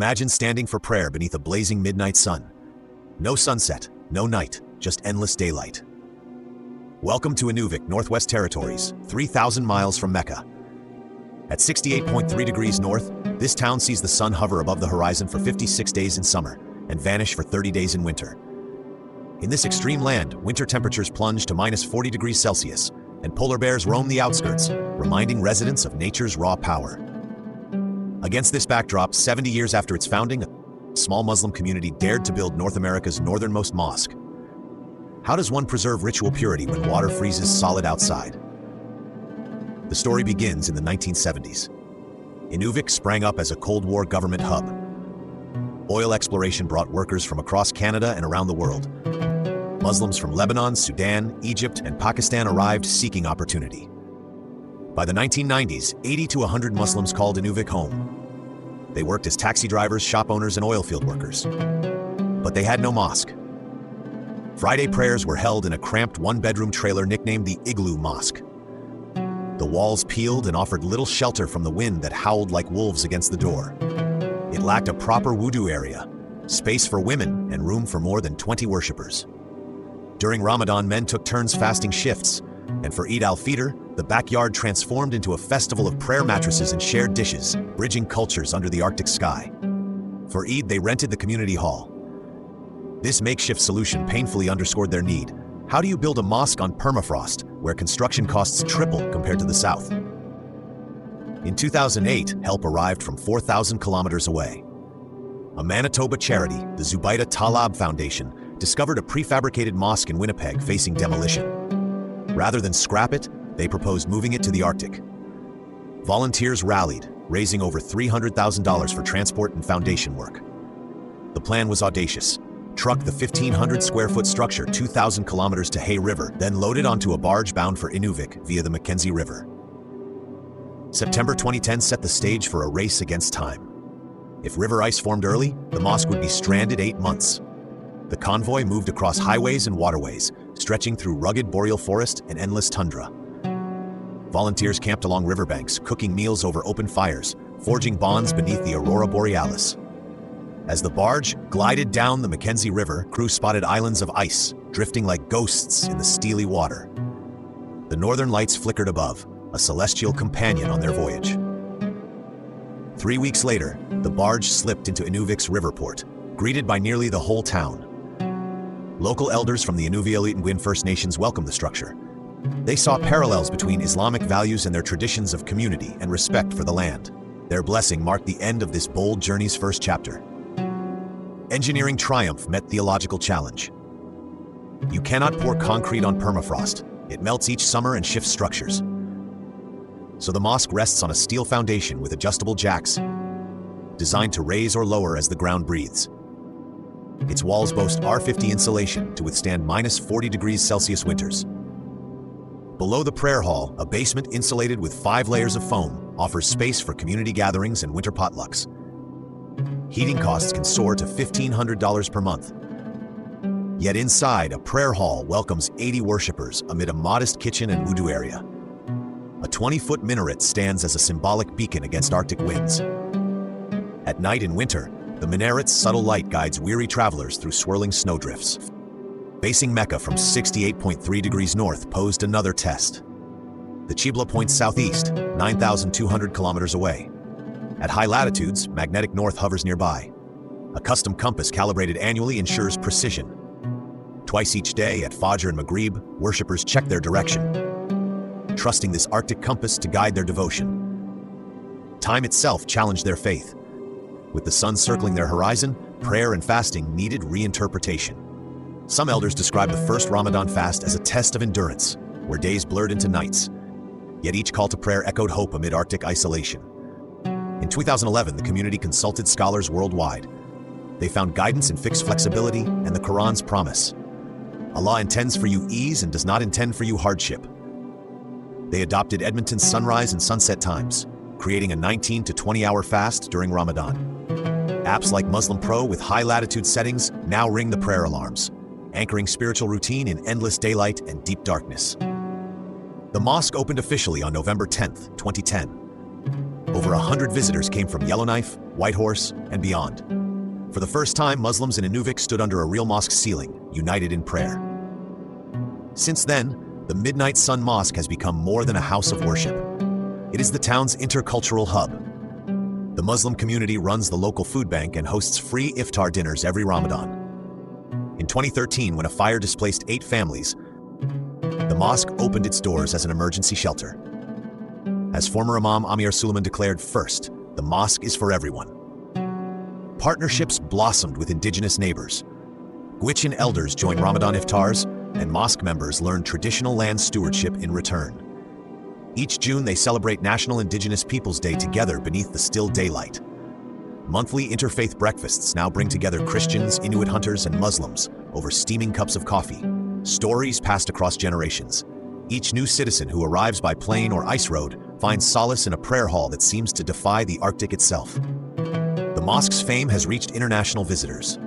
Imagine standing for prayer beneath a blazing midnight sun. No sunset, no night, just endless daylight. Welcome to Inuvik, Northwest Territories, 3,000 miles from Mecca. At 68.3 degrees north, this town sees the sun hover above the horizon for 56 days in summer and vanish for 30 days in winter. In this extreme land, winter temperatures plunge to minus 40 degrees Celsius, and polar bears roam the outskirts, reminding residents of nature's raw power. Against this backdrop, 70 years after its founding, a small Muslim community dared to build North America's northernmost mosque. How does one preserve ritual purity when water freezes solid outside? The story begins in the 1970s. Inuvik sprang up as a Cold War government hub. Oil exploration brought workers from across Canada and around the world. Muslims from Lebanon, Sudan, Egypt, and Pakistan arrived seeking opportunity. By the 1990s, 80 to 100 Muslims called Inuvik home. They worked as taxi drivers, shop owners, and oil field workers. But they had no mosque. Friday prayers were held in a cramped one-bedroom trailer nicknamed the Igloo Mosque. The walls peeled and offered little shelter from the wind that howled like wolves against the door. It lacked a proper wudu area, space for women, and room for more than 20 worshippers. During Ramadan, men took turns fasting shifts, and for Eid al-Fitr, the backyard transformed into a festival of prayer mattresses and shared dishes, bridging cultures under the Arctic sky. For Eid, they rented the community hall. This makeshift solution painfully underscored their need. How do you build a mosque on permafrost, where construction costs triple compared to the south? In 2008, help arrived from 4,000 kilometers away. A Manitoba charity, the Zubaida Talab Foundation, discovered a prefabricated mosque in Winnipeg facing demolition. Rather than scrap it, they proposed moving it to the Arctic. Volunteers rallied, raising over $300,000 for transport and foundation work. The plan was audacious. Truck the 1,500-square-foot structure 2,000 kilometers to Hay River, then loaded onto a barge bound for Inuvik via the Mackenzie River. September 2010 set the stage for a race against time. If river ice formed early, the mosque would be stranded 8 months. The convoy moved across highways and waterways, stretching through rugged boreal forest and endless tundra. Volunteers camped along riverbanks, cooking meals over open fires, forging bonds beneath the aurora borealis. As the barge glided down the Mackenzie River, crew spotted islands of ice, drifting like ghosts in the steely water. The northern lights flickered above, a celestial companion on their voyage. 3 weeks later, the barge slipped into Inuvik's riverport, greeted by nearly the whole town. Local elders from the Inuvialit First Nations welcomed the structure. They saw parallels between Islamic values and their traditions of community and respect for the land. Their blessing marked the end of this bold journey's first chapter. Engineering triumph met theological challenge. You cannot pour concrete on permafrost. It melts each summer and shifts structures. So the mosque rests on a steel foundation with adjustable jacks, designed to raise or lower as the ground breathes. Its walls boast R50 insulation to withstand minus 40 degrees Celsius winters. Below the prayer hall, a basement insulated with 5 layers of foam offers space for community gatherings and winter potlucks. Heating costs can soar to $1,500 per month. Yet inside, a prayer hall welcomes 80 worshippers amid a modest kitchen and wudu area. A 20-foot minaret stands as a symbolic beacon against Arctic winds. At night in winter, the minaret's subtle light guides weary travelers through swirling snowdrifts. Facing Mecca from 68.3 degrees north posed another test. The Qibla points southeast, 9,200 kilometers away. At high latitudes, magnetic north hovers nearby. A custom compass calibrated annually ensures precision. Twice each day at Fajr and Maghrib, worshippers check their direction, trusting this Arctic compass to guide their devotion. Time itself challenged their faith. With the sun circling their horizon, prayer and fasting needed reinterpretation. Some elders describe the first Ramadan fast as a test of endurance, where days blurred into nights. Yet each call to prayer echoed hope amid Arctic isolation. In 2011, the community consulted scholars worldwide. They found guidance in fixed flexibility and the Quran's promise. Allah intends for you ease and does not intend for you hardship. They adopted Edmonton's sunrise and sunset times, creating a 19 to 20-hour fast during Ramadan. Apps like Muslim Pro with high-latitude settings now ring the prayer alarms, anchoring spiritual routine in endless daylight and deep darkness. The mosque opened officially on November 10, 2010. Over 100 visitors came from Yellowknife, Whitehorse, and beyond. For the first time, Muslims in Inuvik stood under a real mosque ceiling, united in prayer. Since then, the Midnight Sun Mosque has become more than a house of worship. It is the town's intercultural hub. The Muslim community runs the local food bank and hosts free iftar dinners every Ramadan. In 2013, when a fire displaced 8 families, the mosque opened its doors as an emergency shelter. As former Imam Amir Suleiman declared, first, the mosque is for everyone. Partnerships blossomed with indigenous neighbors. Gwich'in elders joined Ramadan iftars, and mosque members learned traditional land stewardship in return. Each June, they celebrate National Indigenous Peoples Day together beneath the still daylight. Monthly interfaith breakfasts now bring together Christians, Inuit hunters, and Muslims over steaming cups of coffee. Stories passed across generations. Each new citizen who arrives by plane or ice road finds solace in a prayer hall that seems to defy the Arctic itself. The mosque's fame has reached international visitors.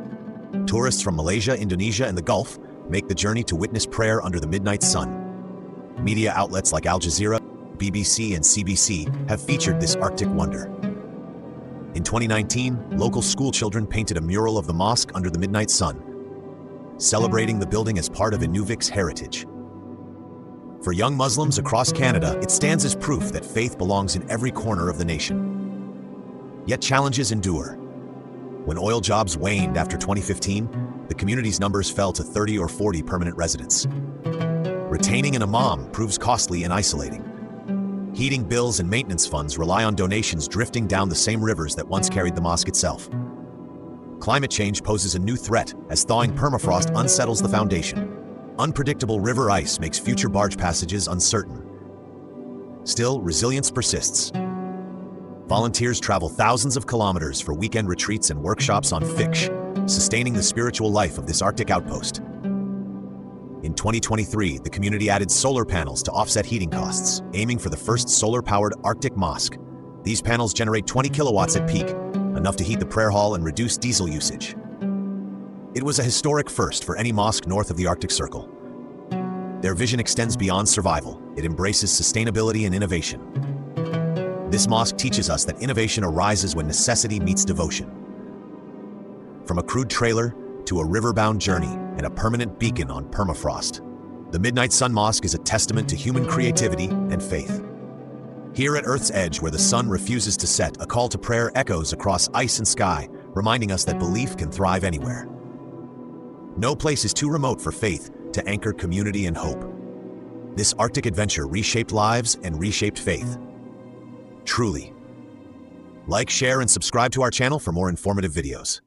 Tourists from Malaysia, Indonesia, and the Gulf make the journey to witness prayer under the midnight sun. Media outlets like Al Jazeera, BBC, and CBC have featured this Arctic wonder. In 2019, local schoolchildren painted a mural of the mosque under the midnight sun, celebrating the building as part of Inuvik's heritage. For young Muslims across Canada, it stands as proof that faith belongs in every corner of the nation. Yet challenges endure. When oil jobs waned after 2015, the community's numbers fell to 30 or 40 permanent residents. Retaining an imam proves costly and isolating. Heating bills and maintenance funds rely on donations drifting down the same rivers that once carried the mosque itself. Climate change poses a new threat as thawing permafrost unsettles the foundation. Unpredictable river ice makes future barge passages uncertain. Still, resilience persists. Volunteers travel thousands of kilometers for weekend retreats and workshops on fiqh, sustaining the spiritual life of this Arctic outpost. In 2023, the community added solar panels to offset heating costs, aiming for the first solar-powered Arctic mosque. These panels generate 20 kilowatts at peak, enough to heat the prayer hall and reduce diesel usage. It was a historic first for any mosque north of the Arctic Circle. Their vision extends beyond survival. It embraces sustainability and innovation. This mosque teaches us that innovation arises when necessity meets devotion. From a crude trailer to a river-bound journey and a permanent beacon on permafrost, the Midnight Sun Mosque is a testament to human creativity and faith. Here at Earth's edge, where the sun refuses to set, a call to prayer echoes across ice and sky, reminding us that belief can thrive anywhere. No place is too remote for faith to anchor community and hope. This Arctic adventure reshaped lives and reshaped faith. Truly. Like, share, and subscribe to our channel for more informative videos.